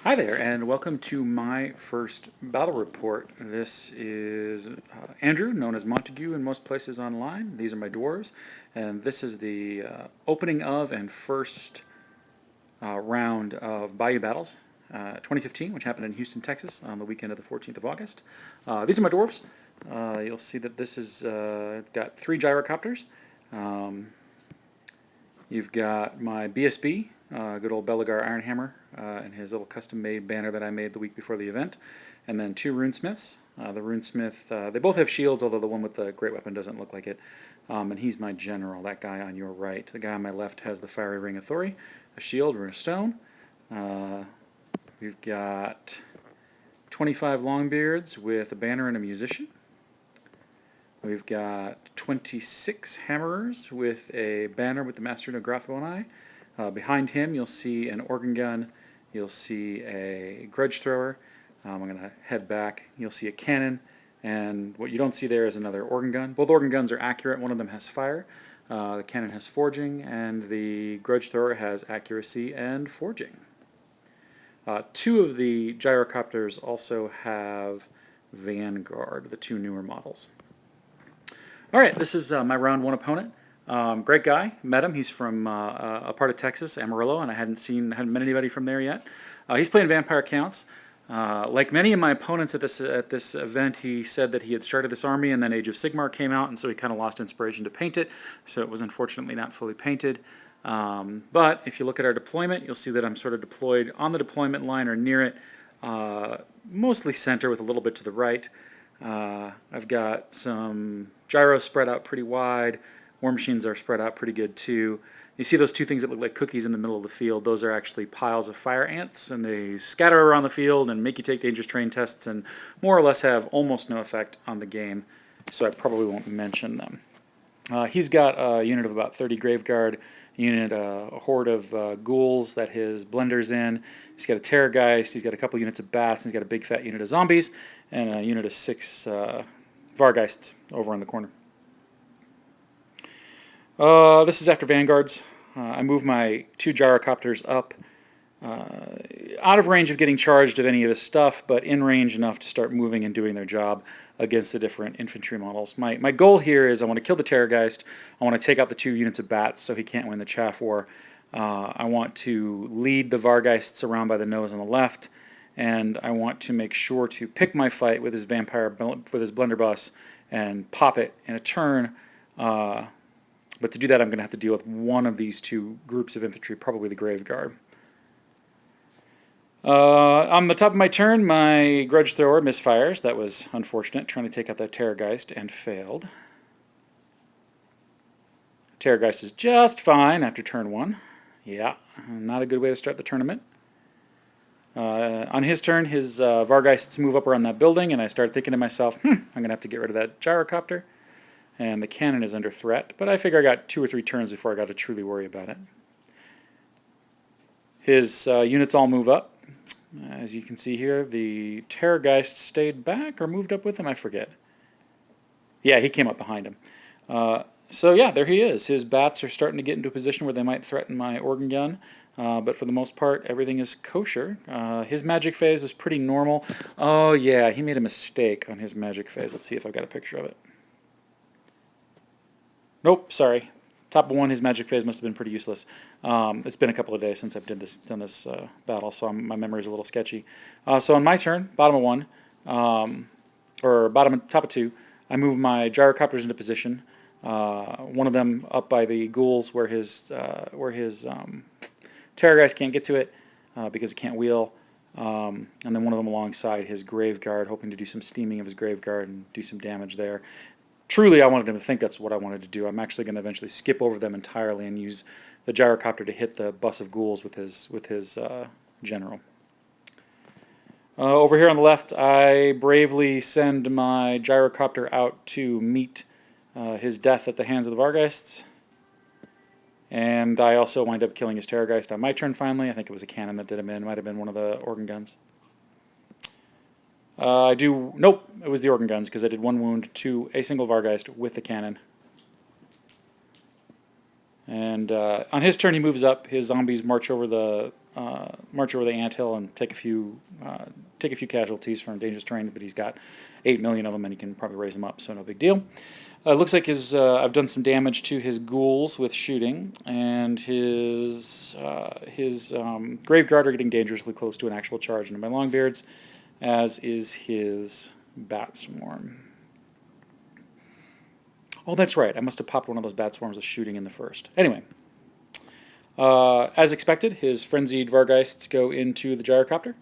Hi there, and welcome to my first battle report. This is Andrew, known as Montague in most places online. These are my dwarves, and this is the opening of and first round of Bayou Battles 2015, which happened in Houston, Texas on the weekend of the 14th of August. These are my dwarves. You'll see that this is it's got 3 gyrocopters. Um, You've got my BSB, good old Belagar Ironhammer, and his little custom-made banner that I made the week before the event. And then 2 runesmiths. The runesmith, they both have shields, although the one with the great weapon doesn't look like it. And he's my general, that guy on your right. The guy on my left has the Fiery Ring of Thori, a shield, rune of stone. We've got 25 Longbeards with a banner and a musician. We've got 26 Hammerers with a banner with the Master of Grathbone. Behind him, you'll see an organ gun. You'll see a grudge thrower. I'm going to head back. You'll see a cannon. And what you don't see there is another organ gun. Both organ guns are accurate. One of them has fire. The cannon has forging, and the grudge thrower has accuracy and forging. 2 of the gyrocopters also have Vanguard, the 2 newer models. All right, this is my round 1 opponent. Great guy. Met him. He's from a part of Texas, Amarillo, and I hadn't met anybody from there yet. He's playing Vampire Counts. Like many of my opponents at this event, he said that he had started this army, and then Age of Sigmar came out, and so he kind of lost inspiration to paint it. So it was unfortunately not fully painted. But if you look at our deployment, you'll see that I'm sort of deployed on the deployment line or near it, mostly center with a little bit to the right. I've got some gyros spread out pretty wide. War machines are spread out pretty good too. You see those 2 things that look like cookies in the middle of the field? Those are actually piles of fire ants, and they scatter around the field and make you take dangerous terrain tests and more or less have almost no effect on the game, so I probably won't mention them. He's got a unit of about 30 Graveguard, a horde of ghouls that his blender's in. He's got a Terrorgeist, he's got a couple units of bats, and he's got a big fat unit of zombies, and a unit of 6 Vargeists over in the corner. This is after Vanguards. I move my 2 gyrocopters up, out of range of getting charged of any of this stuff, but in range enough to start moving and doing their job against the different infantry models. My goal here is I want to kill the Terrorgeist. I want to take out the 2 units of bats so he can't win the Chaff War. I want to lead the Vargeists around by the nose on the left, and I want to make sure to pick my fight with his blunderbuss and pop it in a turn. But to do that, I'm going to have to deal with one of these 2 groups of infantry, probably the Graveguard. On the top of my turn, my Grudge Thrower misfires. That was unfortunate, trying to take out that Terrorgeist, and failed. Terrorgeist is just fine after turn 1. Yeah, not a good way to start the tournament. On his turn, his Vargeists move up around that building, and I start thinking to myself, I'm going to have to get rid of that gyrocopter. And the cannon is under threat, but I figure I got 2 or 3 turns before I got to truly worry about it. His units all move up. As you can see here, the Terrorgeist stayed back or moved up with him, I forget. Yeah, he came up behind him. So yeah, there he is. His bats are starting to get into a position where they might threaten my organ gun, but for the most part, everything is kosher. His magic phase is pretty normal. Oh yeah, he made a mistake on his magic phase. Let's see if I've got a picture of it. Nope, sorry. Top of 1, his magic phase must have been pretty useless. It's been a couple of days since I've done this battle, so my memory is a little sketchy. So on my turn, bottom of 1, or top of 2, I move my gyrocopters into position. One of them up by the ghouls where his Terrorgeist can't get to it because it can't wheel. And then one of them alongside his Graveguard, hoping to do some steaming of his Graveguard and do some damage there. Truly, I wanted him to think that's what I wanted to do. I'm actually going to eventually skip over them entirely and use the gyrocopter to hit the bus of ghouls with his general. Over here on the left, I bravely send my gyrocopter out to meet his death at the hands of the Vargeists. And I also wind up killing his Terrorgeist on my turn finally. I think it was a cannon that did him in. It might have been one of the organ guns. Nope, it was the organ guns, because I did 1 wound to a single Vargeist with the cannon. And on his turn, he moves up. His zombies march over the anthill and take a few casualties from dangerous terrain. But he's got 8 million of them, and he can probably raise them up, so no big deal. Looks like I've done some damage to his ghouls with shooting, and his grave guard are getting dangerously close to an actual charge into my longbeards, as is his bat swarm. Oh, that's right. I must have popped one of those bat swarms with shooting in the first. Anyway, as expected, his frenzied Vargeists go into the gyrocopter.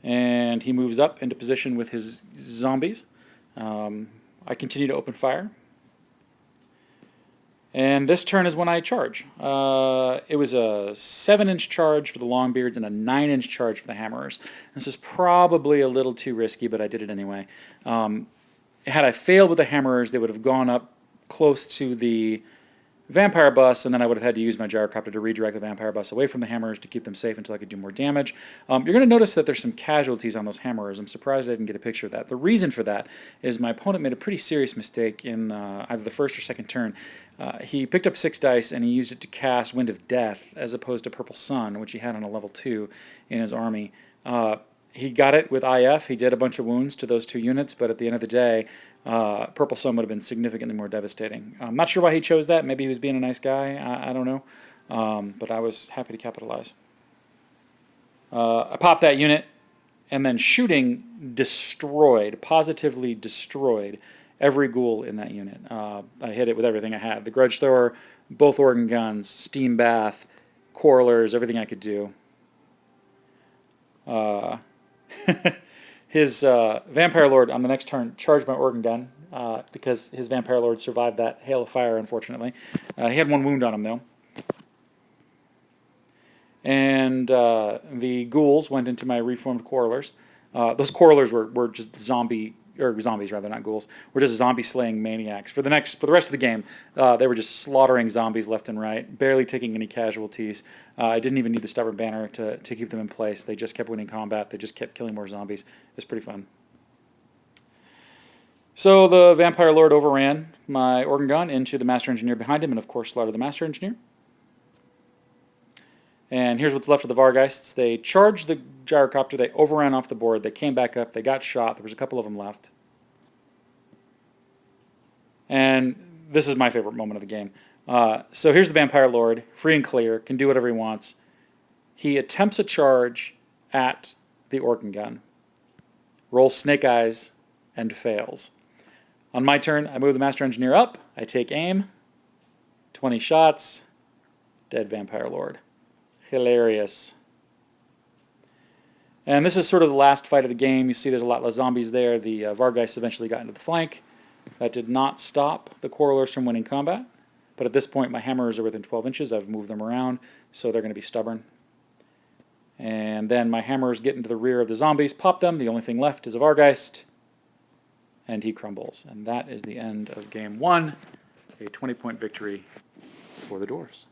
And he moves up into position with his zombies. I continue to open fire. And this turn is when I charge. It was a 7-inch charge for the Longbeards and a 9-inch charge for the Hammerers. This is probably a little too risky, but I did it anyway. Had I failed with the Hammerers, they would have gone up close to the Vampire Bus, and then I would have had to use my gyrocopter to redirect the Vampire Bus away from the Hammerers to keep them safe until I could do more damage. You're going to notice that there's some casualties on those Hammerers. I'm surprised I didn't get a picture of that. The reason for that is my opponent made a pretty serious mistake in either the first or second turn. He picked up 6 dice and he used it to cast Wind of Death as opposed to Purple Sun, which he had on a level 2 in his army. He got it with IF. He did a bunch of wounds to those 2 units, but at the end of the day, Purple Sun would have been significantly more devastating. I'm not sure why he chose that. Maybe he was being a nice guy. I don't know. But I was happy to capitalize. I popped that unit, and then shooting positively destroyed every ghoul in that unit. I hit it with everything I had. The Grudge Thrower, both organ guns, Steam Bath, Quarrelers, everything I could do. His Vampire Lord on the next turn charged my organ gun because his Vampire Lord survived that hail of fire, unfortunately. He had 1 wound on him, though. And the ghouls went into my reformed Quarrelers. Those Quarrelers were just zombies, rather, not ghouls. Were just zombie-slaying maniacs. For the rest of the game, they were just slaughtering zombies left and right, barely taking any casualties. I didn't even need the Stubborn Banner to keep them in place. They just kept winning combat. They just kept killing more zombies. It was pretty fun. So the Vampire Lord overran my organ gun into the Master Engineer behind him, and of course slaughtered the Master Engineer. And here's what's left of the Vargeists. They charged the gyrocopter, they overran off the board, they came back up, they got shot, there was a couple of them left. And this is my favorite moment of the game. So here's the Vampire Lord, free and clear, can do whatever he wants. He attempts a charge at the organ gun, rolls Snake Eyes, and fails. On my turn, I move the Master Engineer up, I take aim, 20 shots, dead Vampire Lord. Hilarious. And this is sort of the last fight of the game. You see there's a lot less zombies there. The Vargeists eventually got into the flank. That did not stop the Quarrelers from winning combat. But at this point, my Hammerers are within 12 inches. I've moved them around, so they're going to be stubborn. And then my Hammerers get into the rear of the zombies, pop them. The only thing left is a Vargeist, and he crumbles. And that is the end of Game 1, a 20-point victory for the Dwarves.